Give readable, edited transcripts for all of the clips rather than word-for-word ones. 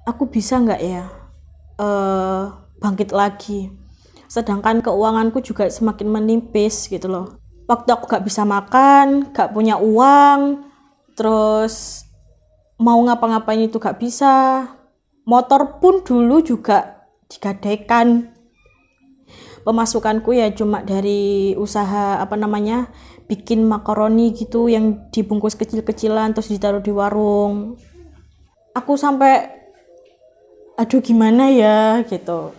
aku bisa nggak ya eh bangkit lagi. Sedangkan keuanganku juga semakin menipis gitu loh. Waktu aku gak bisa makan, gak punya uang, terus mau ngapa-ngapain itu gak bisa. Motor pun dulu juga digadaikan. Pemasukanku ya cuma dari usaha bikin makaroni gitu yang dibungkus kecil-kecilan terus ditaruh di warung. Aku sampai aduh gimana ya gitu.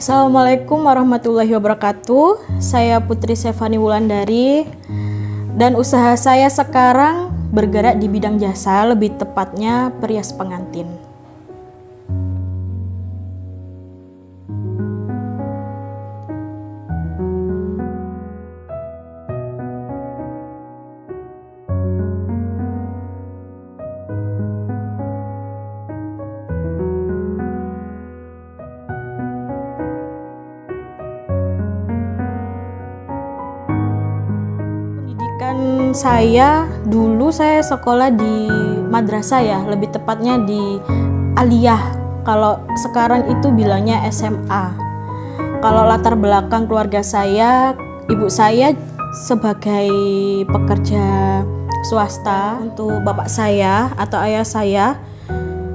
Assalamualaikum warahmatullahi wabarakatuh. Saya Putri Sevani Wulandari dan usaha saya sekarang bergerak di bidang jasa, lebih tepatnya perias pengantin. Saya dulu sekolah di madrasah ya, lebih tepatnya di aliyah. Kalau sekarang itu bilangnya SMA. Kalau latar belakang keluarga saya, ibu saya sebagai pekerja swasta, untuk bapak saya atau ayah saya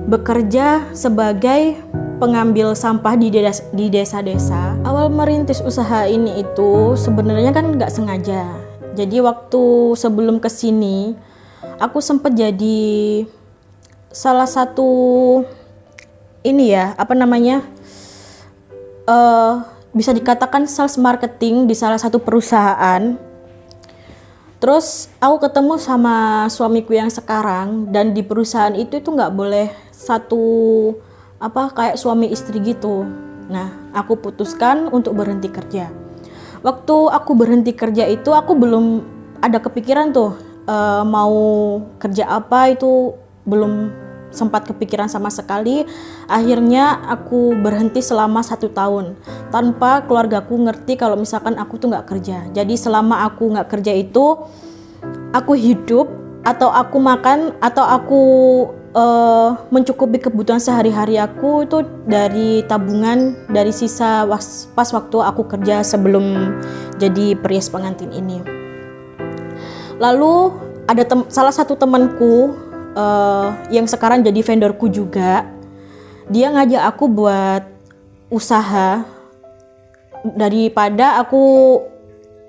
bekerja sebagai pengambil sampah di desa-desa. Awal merintis usaha ini itu sebenarnya kan nggak sengaja. Jadi waktu sebelum kesini, aku sempat jadi salah satu bisa dikatakan sales marketing di salah satu perusahaan. Terus aku ketemu sama suamiku yang sekarang, dan di perusahaan itu nggak boleh kayak suami istri gitu. Nah, aku putuskan untuk berhenti kerja. Waktu aku berhenti kerja itu aku belum ada kepikiran tuh mau kerja apa, itu belum sempat kepikiran sama sekali. Akhirnya aku berhenti selama 1 tahun tanpa keluargaku ngerti kalau misalkan aku tuh nggak kerja. Jadi selama aku nggak kerja itu aku hidup, atau aku makan, atau aku mencukupi kebutuhan sehari-hari aku itu dari tabungan, dari sisa pas waktu aku kerja sebelum jadi perias pengantin ini. Lalu ada salah satu temanku yang sekarang jadi vendorku juga, dia ngajak aku buat usaha daripada aku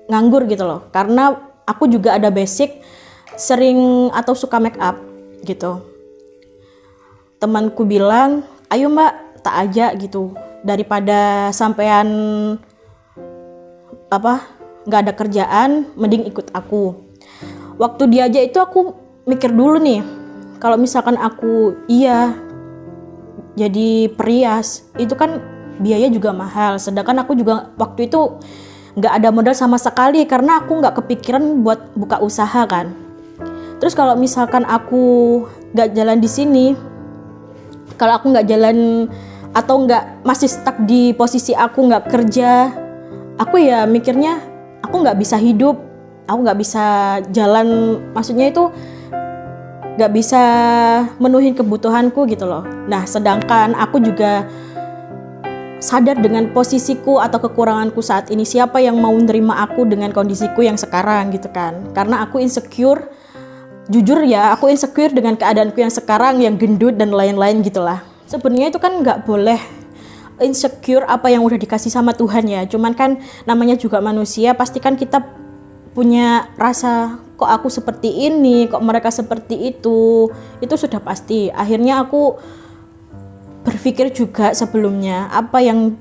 nganggur gitu loh, karena aku juga ada basic sering atau suka make up gitu. Temanku bilang, ayo mbak, tak aja gitu, daripada sampean nggak ada kerjaan, mending ikut aku. Waktu diajak itu aku mikir dulu nih, kalau misalkan aku jadi perias, itu kan biaya juga mahal, sedangkan aku juga waktu itu nggak ada modal sama sekali karena aku nggak kepikiran buat buka usaha kan. Terus kalau misalkan aku nggak jalan di sini, kalau aku nggak jalan atau masih stuck di posisi aku nggak kerja, aku ya mikirnya aku nggak bisa hidup, aku nggak bisa jalan, maksudnya itu nggak bisa menuhin kebutuhanku gitu loh. Nah, sedangkan aku juga sadar dengan posisiku atau kekuranganku saat ini, siapa yang mau nerima aku dengan kondisiku yang sekarang gitu kan. Karena aku insecure, jujur ya, aku insecure dengan keadaanku yang sekarang yang gendut dan lain-lain gitulah. Sebenarnya itu kan nggak boleh insecure apa yang udah dikasih sama Tuhan ya. Cuman kan namanya juga manusia, pasti kan kita punya rasa kok aku seperti ini, kok mereka seperti itu sudah pasti. Akhirnya aku berpikir juga sebelumnya apa yang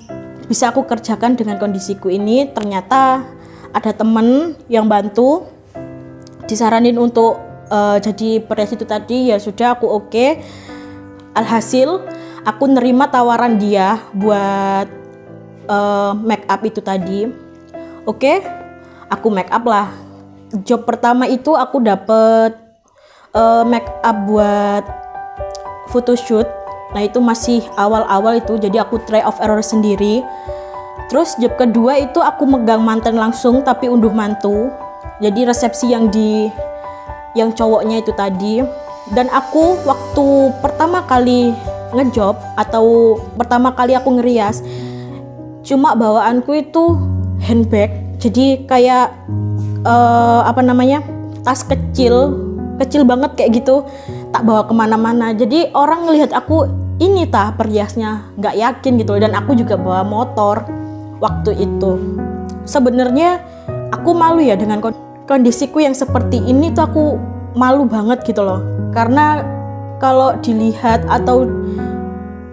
bisa aku kerjakan dengan kondisiku ini. Ternyata ada temen yang bantu, disaranin untuk jadi perias itu tadi. Ya sudah, aku oke. Alhasil aku nerima tawaran dia buat make up itu tadi. Oke, aku make up lah. Job pertama itu aku dapet make up buat photoshoot. Nah itu masih awal-awal itu, jadi aku try of error sendiri. Terus job kedua itu aku megang manten langsung tapi unduh mantu. Jadi resepsi yang cowoknya itu tadi. Dan aku waktu pertama kali ngejob atau pertama kali aku ngerias, cuma bawaanku itu handbag. Jadi kayak tas kecil banget kayak gitu, tak bawa kemana-mana. Jadi orang ngelihat aku, ini tah periasnya, nggak yakin gitu. Dan aku juga bawa motor waktu itu. Sebenarnya aku malu ya dengan kondisiku yang seperti ini tuh, aku malu banget gitu loh. Karena kalau dilihat atau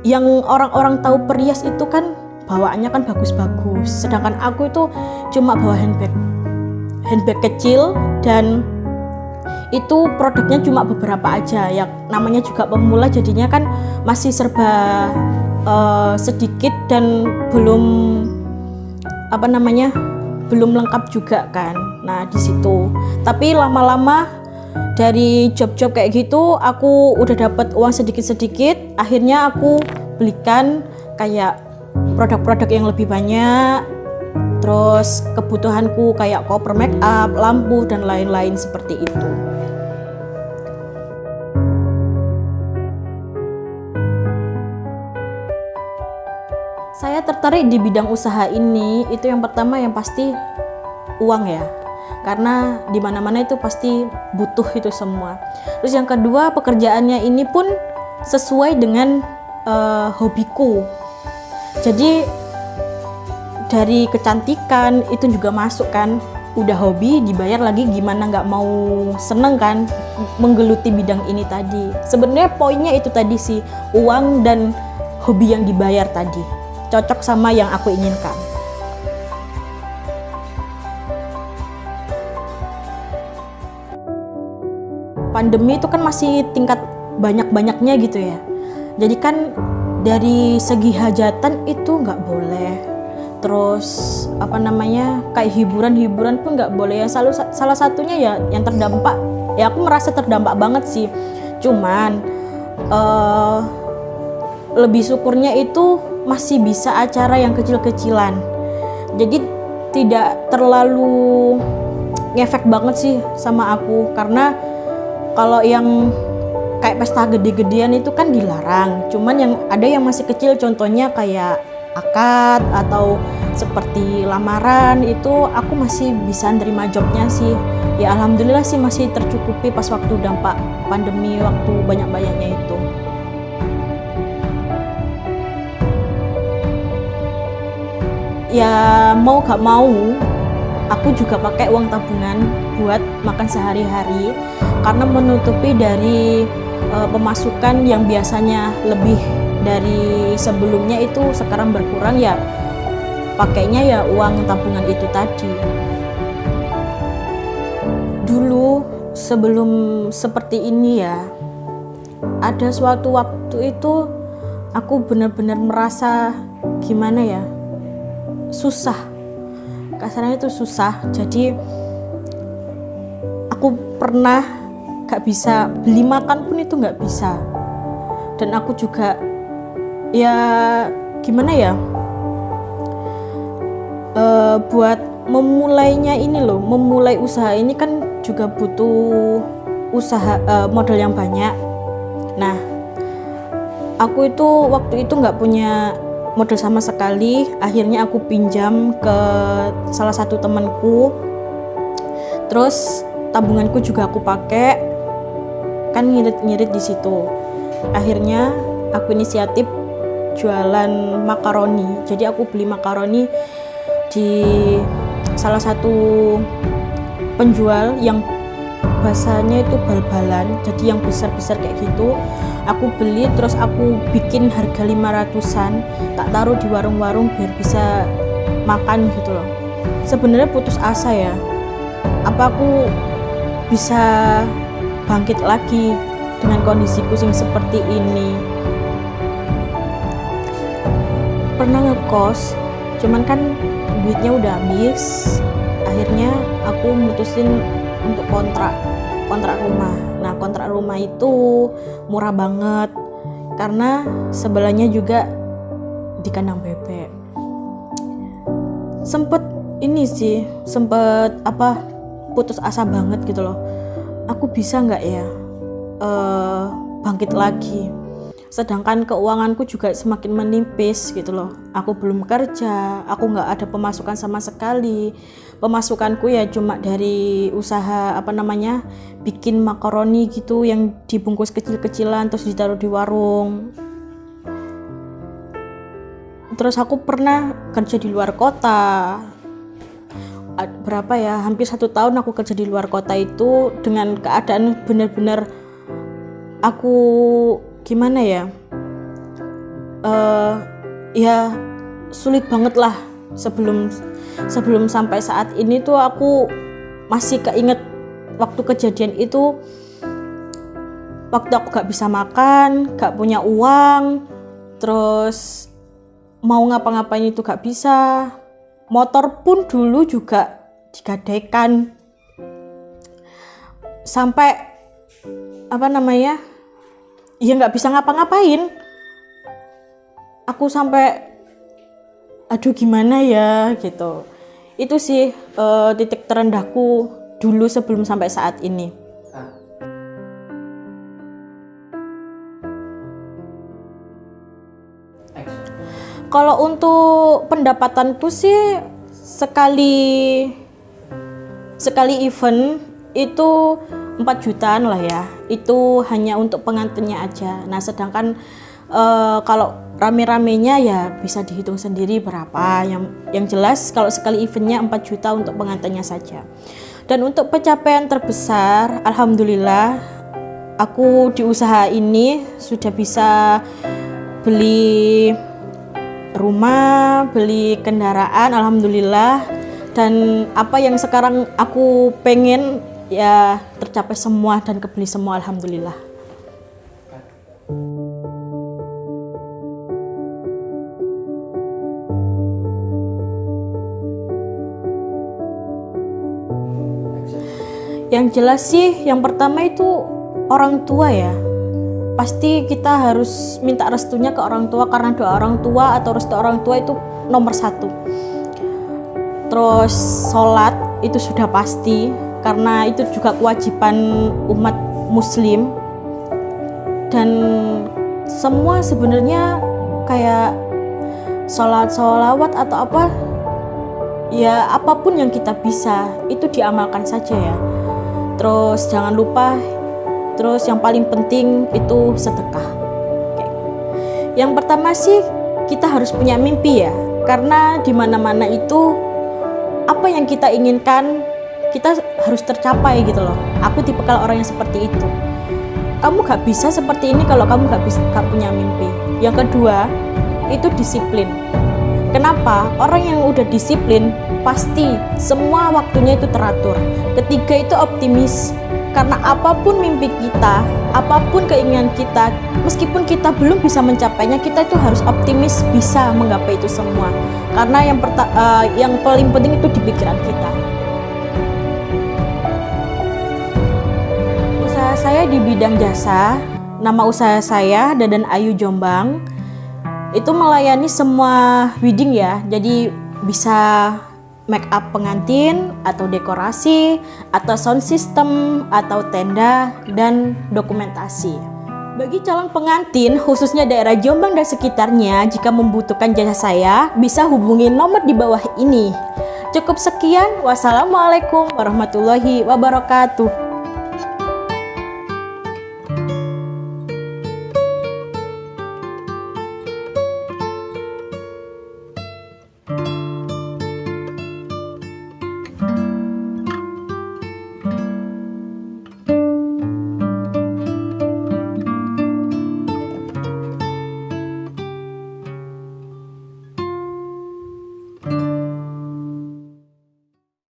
yang orang-orang tahu perias itu kan bawaannya kan bagus-bagus, sedangkan aku itu cuma bawa handbag kecil, dan itu produknya cuma beberapa aja. Ya namanya juga pemula, jadinya kan masih serba sedikit dan belum lengkap juga kan. Nah di situ, tapi lama-lama dari job-job kayak gitu aku udah dapat uang sedikit-sedikit. Akhirnya aku belikan kayak produk-produk yang lebih banyak. Terus kebutuhanku kayak koper make up, lampu, dan lain-lain seperti itu. Saya tertarik di bidang usaha ini, itu yang pertama yang pasti uang ya. Karena di mana-mana itu pasti butuh itu semua. Terus yang kedua, pekerjaannya ini pun sesuai dengan hobiku. Jadi dari kecantikan itu juga masuk kan, udah hobi dibayar lagi, gimana nggak mau seneng kan menggeluti bidang ini tadi. Sebenarnya poinnya itu tadi sih, uang dan hobi yang dibayar tadi cocok sama yang aku inginkan. Pandemi itu kan masih tingkat banyak-banyaknya gitu ya, jadi kan dari segi hajatan itu nggak boleh. Terus kayak hiburan pun nggak boleh ya. Salah satunya ya yang terdampak, ya aku merasa terdampak banget sih. Cuman lebih syukurnya itu masih bisa acara yang kecil-kecilan. Jadi tidak terlalu ngefek banget sih sama aku, karena kalau yang kayak pesta gede-gedean itu kan dilarang. Cuman yang ada yang masih kecil, contohnya kayak akad atau seperti lamaran, itu aku masih bisa nerima jobnya sih. Ya alhamdulillah sih masih tercukupi pas waktu dampak pandemi, waktu banyak-banyaknya itu. Ya mau gak mau aku juga pakai uang tabungan buat makan sehari-hari, karena menutupi dari pemasukan yang biasanya lebih dari sebelumnya itu sekarang berkurang. Ya pakainya ya uang tabungan itu tadi. Dulu sebelum seperti ini ya, ada suatu waktu itu aku benar-benar merasa gimana ya, susah, kasarnya itu susah. Jadi aku pernah gak bisa beli makan pun, itu gak bisa. Dan aku juga ya gimana ya, buat memulainya ini loh, memulai usaha ini kan juga butuh usaha modal yang banyak. Nah aku itu waktu itu nggak punya modal sama sekali. Akhirnya aku pinjam ke salah satu temanku, terus tabunganku juga aku pakai, kan ngirit-ngirit di situ. Akhirnya aku inisiatif jualan makaroni. Jadi aku beli makaroni di salah satu penjual yang bahasanya itu bal-balan, jadi yang besar-besar kayak gitu. Aku beli terus aku bikin harga 500-an, tak taruh di warung-warung biar bisa makan gitu loh. Sebenarnya putus asa ya, apa aku bisa bangkit lagi dengan kondisiku yang seperti ini. Pernah ngekos, cuman kan duitnya udah habis. Akhirnya aku mutusin untuk kontrak rumah. Nah, kontrak rumah itu murah banget karena sebelahnya juga di kandang bebek. Sempet putus asa banget gitu loh. Aku bisa nggak ya bangkit lagi? Sedangkan keuanganku juga semakin menipis gitu loh. Aku belum kerja, aku nggak ada pemasukan sama sekali. Pemasukanku ya cuma dari usaha bikin makaroni gitu yang dibungkus kecil-kecilan terus ditaruh di warung. Terus aku pernah kerja di luar kota. Hampir 1 tahun aku kerja di luar kota itu dengan keadaan benar-benar aku gimana ya, ya sulit banget lah. Sebelum sampai saat ini tuh aku masih keinget waktu kejadian itu, waktu aku gak bisa makan, gak punya uang, terus mau ngapa-ngapain itu gak bisa. Motor pun dulu juga digadaikan sampai ya nggak bisa ngapa-ngapain. Aku sampai aduh gimana ya gitu. Itu sih titik terendahku dulu sebelum sampai saat ini. Kalau untuk pendapatanku sih sekali event itu 4 jutaan lah ya. Itu hanya untuk pengantinnya aja. Nah, sedangkan kalau rame-ramenya ya bisa dihitung sendiri berapa. Yang jelas kalau sekali eventnya 4 juta untuk pengantinnya saja. Dan untuk pencapaian terbesar, alhamdulillah aku di usaha ini sudah bisa beli rumah, beli kendaraan, alhamdulillah. Dan apa yang sekarang aku pengen ya tercapai semua dan kebeli semua, alhamdulillah. Yang jelas sih yang pertama itu orang tua ya. Pasti kita harus minta restunya ke orang tua, karena doa orang tua atau restu orang tua itu nomor 1. Terus sholat itu sudah pasti, karena itu juga kewajiban umat muslim. Dan semua sebenarnya kayak sholawat atau apa, ya apapun yang kita bisa itu diamalkan saja ya. Terus jangan lupa, terus yang paling penting itu sedekah. Yang pertama sih kita harus punya mimpi ya, karena di mana-mana itu apa yang kita inginkan kita harus tercapai gitu loh. Aku tipikal orang yang seperti itu. Kamu gak bisa seperti ini kalau kamu gak punya mimpi. Yang kedua itu disiplin. Kenapa? Orang yang udah disiplin pasti semua waktunya itu teratur. Ketiga itu optimis. Karena apapun mimpi kita, apapun keinginan kita, meskipun kita belum bisa mencapainya, kita itu harus optimis bisa menggapai itu semua. Karena yang paling penting itu di pikiran kita. Usaha saya di bidang jasa, nama usaha saya Dadan Ayu Jombang. Itu melayani semua wedding ya, jadi bisa make up pengantin, atau dekorasi, atau sound system, atau tenda, dan dokumentasi. Bagi calon pengantin, khususnya daerah Jombang dan sekitarnya, jika membutuhkan jasa saya, bisa hubungi nomor di bawah ini. Cukup sekian, wassalamualaikum warahmatullahi wabarakatuh.